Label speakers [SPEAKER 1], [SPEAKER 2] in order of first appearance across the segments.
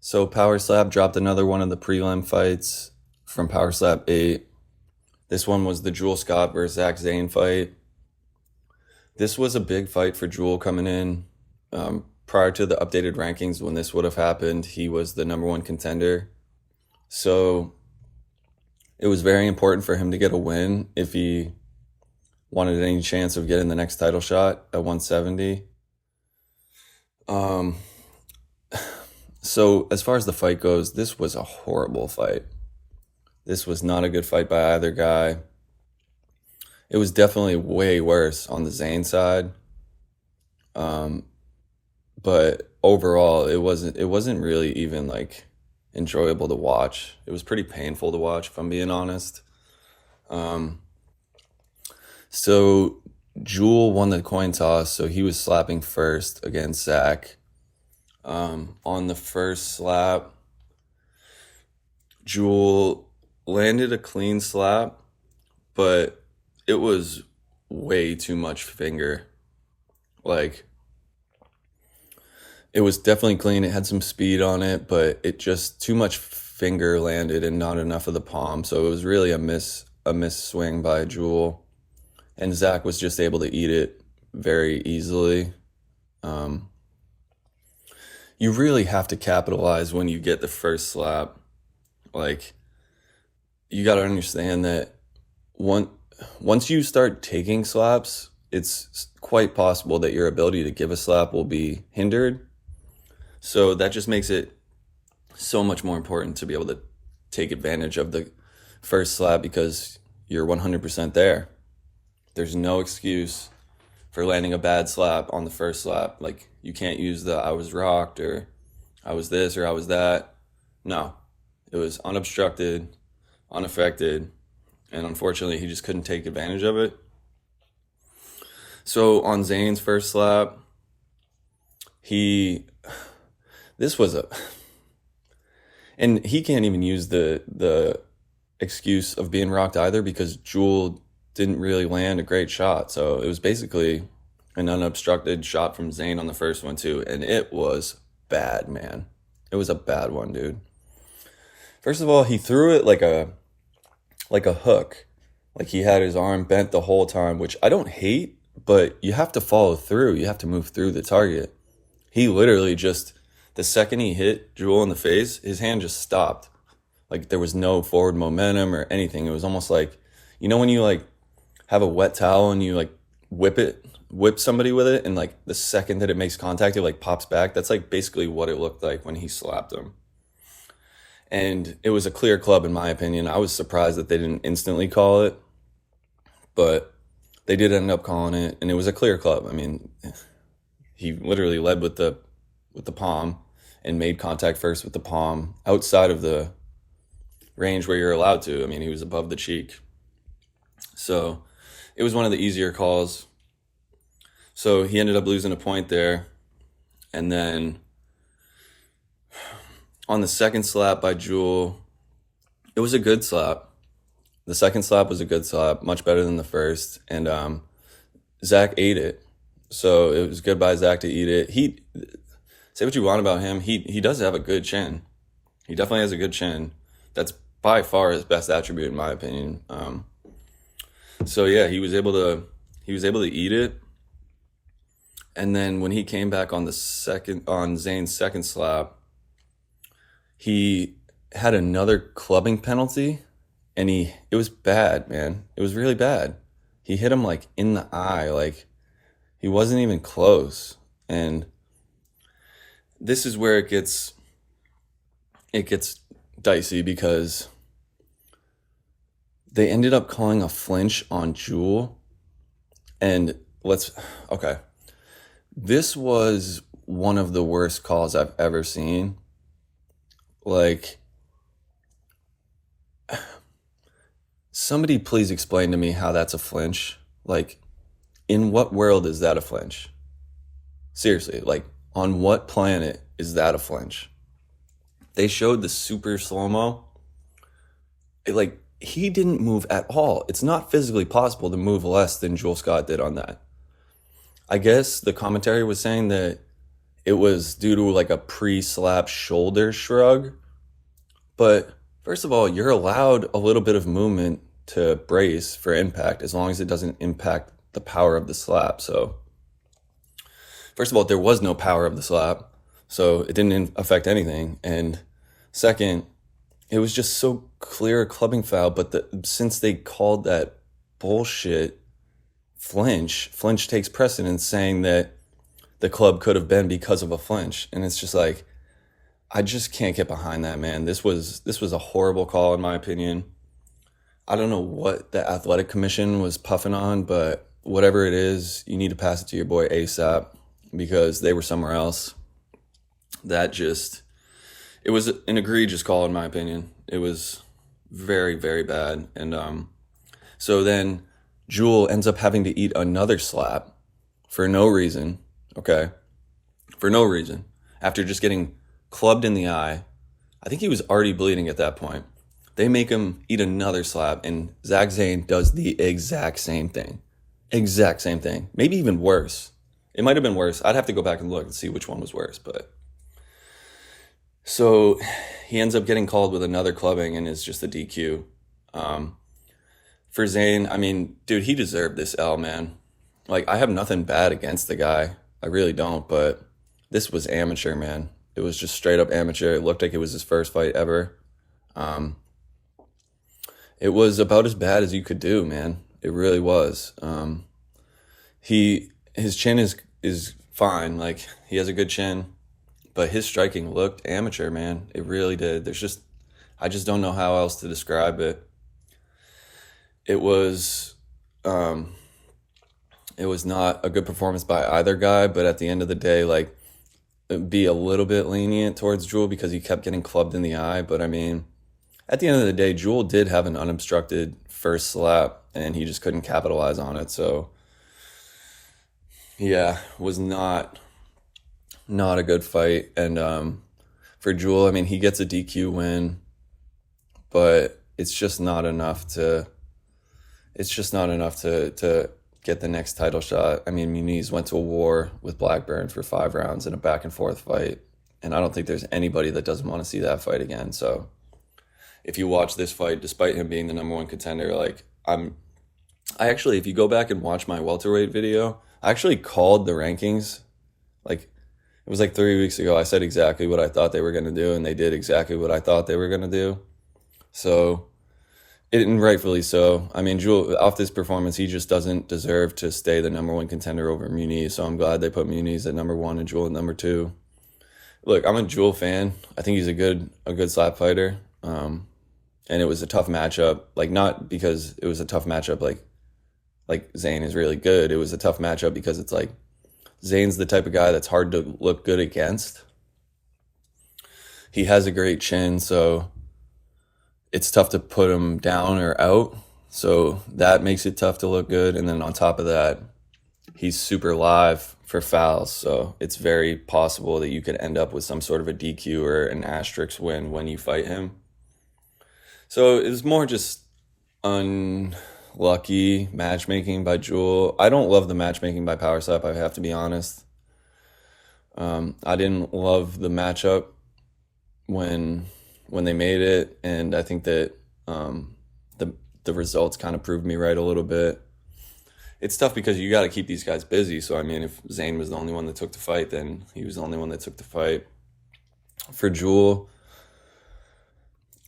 [SPEAKER 1] So Power Slap dropped another one of the prelim fights from Power Slap 8. This one was the Jewel Scott versus Zane fight. This was a big fight for Jewel coming in. Prior to the updated rankings, when this would have happened, he was the number one contender. So it was very important for him to get a win if he wanted any chance of getting the next title shot at 170. Um, so as far as the fight goes, this was a horrible fight. This was not a good fight by either guy. It was definitely way worse on the Zane side. Um, but overall, it wasn't really even like enjoyable to watch. It was pretty painful to watch, if I'm being honest. Um, so Jewel won the coin toss, so he was slapping first against Zach. On the first slap, Jewel landed a clean slap, but it was way too much finger. Like, it was definitely clean. It had some speed on it, but it just too much finger landed and not enough of the palm. So it was really a miss swing by Jewel, and Zach was just able to eat it very easily. Um, you really have to capitalize when you get the first slap. Like, you got to understand that one once you start taking slaps, it's quite possible that your ability to give a slap will be hindered. So that just makes it so much more important to be able to take advantage of the first slap because you're 100% there. There's no excuse for landing a bad slap on the first slap. Like, you can't use the I was rocked or I was this or I was that. No, it was unobstructed, unaffected, and unfortunately he just couldn't take advantage of it. So on Zane's first slap, he this was a and he can't even use the excuse of being rocked either because Jewel didn't really land a great shot. So it was basically an unobstructed shot from Zane on the first one too, and it was bad, man. It was a bad one, dude. First of all, he threw it like a hook. Like he had his arm bent the whole time, which I don't hate, but you have to follow through. You have to move through the target. He literally just, the second he hit Jewel in the face, his hand just stopped. Like there was no forward momentum or anything. It was almost like, when you like have a wet towel and you like whip somebody with it, and like the second that it makes contact, it like pops back. That's like basically what it looked like when he slapped him. And it was a clear club in my opinion. I was surprised that they didn't instantly call it, but they did end up calling it, and it was a clear club. I mean, he literally led with the palm and made contact first with the palm outside of the range where you're allowed to. I mean, he was above the cheek. So it was one of the easier calls. So he ended up losing a point there. And then on the second slap by Jewel, it was a good slap. The second slap was a good slap, much better than the first. And Zach ate it. So it was good by Zach to eat it. Say what you want about him. He does have a good chin. He definitely has a good chin. That's by far his best attribute in my opinion. So yeah, he was able to eat it. And then when he came back on Zane's second slap, he had another clubbing penalty, and it was bad, man. It was really bad. He hit him like in the eye, like he wasn't even close. And this is where it gets dicey because they ended up calling a flinch on Jewel. And okay. This was one of the worst calls I've ever seen. Like, somebody please explain to me how that's a flinch. Like, in what world is that a flinch? Seriously, like, on what planet is that a flinch? They showed the super slow-mo. Like, he didn't move at all. It's not physically possible to move less than Joel Scott did on that. I guess the commentary was saying that it was due to like a pre-slap shoulder shrug. But first of all, you're allowed a little bit of movement to brace for impact as long as it doesn't impact the power of the slap. So first of all, there was no power of the slap, so it didn't affect anything. And second, it was just so clear a clubbing foul. But since they called that bullshit flinch takes precedence, saying that the club could have been because of a flinch. And it's just like, I just can't get behind that, man. This was a horrible call in my opinion. I don't know what the athletic commission was puffing on, but whatever it is, you need to pass it to your boy ASAP, because they were somewhere else. It was an egregious call in my opinion. It was very, very bad. And so then Jewel ends up having to eat another slap for no reason, okay? For no reason. After just getting clubbed in the eye. I think he was already bleeding at that point. They make him eat another slap, and Zane does the exact same thing. Exact same thing. Maybe even worse. It might have been worse. I'd have to go back and look and see which one was worse. But so he ends up getting called with another clubbing and is just a DQ. For Zane, I mean, dude, he deserved this L, man. Like, I have nothing bad against the guy. I really don't, but this was amateur, man. It was just straight up amateur. It looked like it was his first fight ever. It was about as bad as you could do, man. It really was. His chin is fine. Like, he has a good chin, but his striking looked amateur, man. It really did. I just don't know how else to describe it. It was not a good performance by either guy, but at the end of the day, like, be a little bit lenient towards Jewel because he kept getting clubbed in the eye. But I mean, at the end of the day, Jewel did have an unobstructed first slap and he just couldn't capitalize on it. So yeah, was not a good fight. And for Jewel, I mean, he gets a DQ win, but it's just not enough to get the next title shot. I mean, Muniz went to a war with Blackburn for 5 rounds in a back and forth fight, and I don't think there's anybody that doesn't want to see that fight again. So if you watch this fight, despite him being the number one contender, like, if you go back and watch my welterweight video, I actually called the rankings. Like, it was like 3 weeks ago. I said exactly what I thought they were going to do, and they did exactly what I thought they were going to do. So, and rightfully so. I mean, Jewel, off this performance, he just doesn't deserve to stay the number one contender over Muniz. So I'm glad they put Muniz at number 1 and Jewel at number 2. Look, I'm a Jewel fan. I think he's a good slap fighter. And it was a tough matchup. Like, not because it was a tough matchup like Zane is really good. It was a tough matchup because it's like Zane's the type of guy that's hard to look good against. He has a great chin, so it's tough to put him down or out. So that makes it tough to look good. And then on top of that, he's super live for fouls. So it's very possible that you could end up with some sort of a DQ or an asterisk win when you fight him. So it was more just unlucky matchmaking by Jewel. I don't love the matchmaking by Power Slap, I have to be honest. I didn't love the matchup when they made it, and I think that the results kind of proved me right a little bit. It's tough because you got to keep these guys busy. So I mean, if Zane was the only one that took the fight, then he was the only one that took the fight. For Jewel,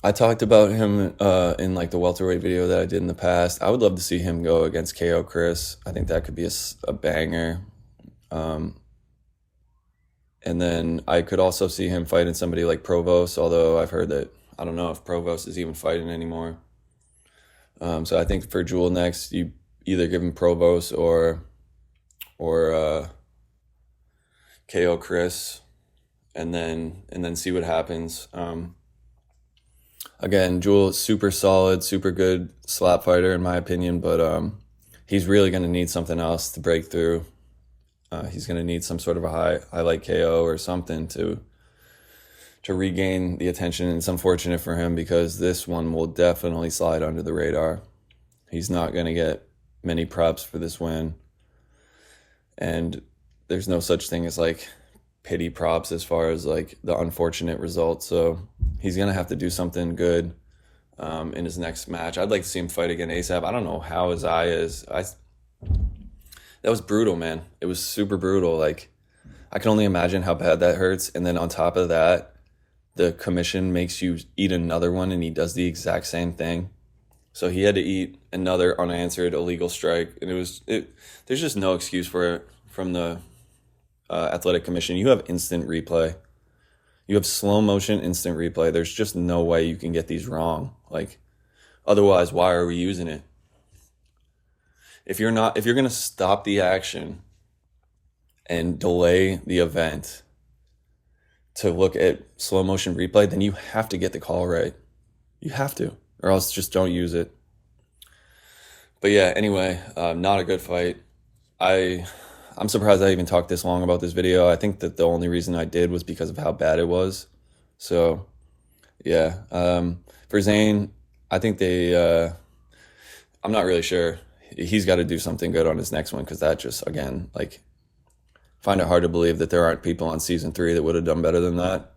[SPEAKER 1] I talked about him in like the welterweight video that I did in the past. I would love to see him go against KO Chris. I think that could be a banger. And then I could also see him fighting somebody like Provost, although I've heard that, I don't know if Provost is even fighting anymore. So I think for Jewel next, you either give him Provost or KO Chris, and then see what happens. Again, Jewel is super solid, super good slap fighter in my opinion, but he's really going to need something else to break through. He's going to need some sort of a highlight KO or something to regain the attention. And it's unfortunate for him because this one will definitely slide under the radar. He's not going to get many props for this win. And there's no such thing as like pity props as far as like the unfortunate result. So he's gonna have to do something good in his next match. I'd like to see him fight again ASAP. I don't know how his eye is. That was brutal, man. It was super brutal. Like I can only imagine how bad that hurts. And then on top of that, the commission makes you eat another one, and he does the exact same thing. So he had to eat another unanswered illegal strike, and there's just no excuse for it from the athletic commission. You have instant replay. You have slow motion instant replay. There's just no way you can get these wrong. Like, otherwise, why are we using it? If you're going to stop the action and delay the event to look at slow motion replay, then you have to get the call right. You have to, or else just don't use it. But yeah, anyway, not a good fight. I'm surprised I even talked this long about this video. I think that the only reason I did was because of how bad it was. So yeah, for Zane, I think I'm not really sure. He's got to do something good on his next one, because that just, again, like, find it hard to believe that there aren't people on season 3 that would have done better than that.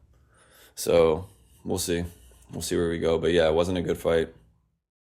[SPEAKER 1] So we'll see. We'll see where we go. But yeah, it wasn't a good fight.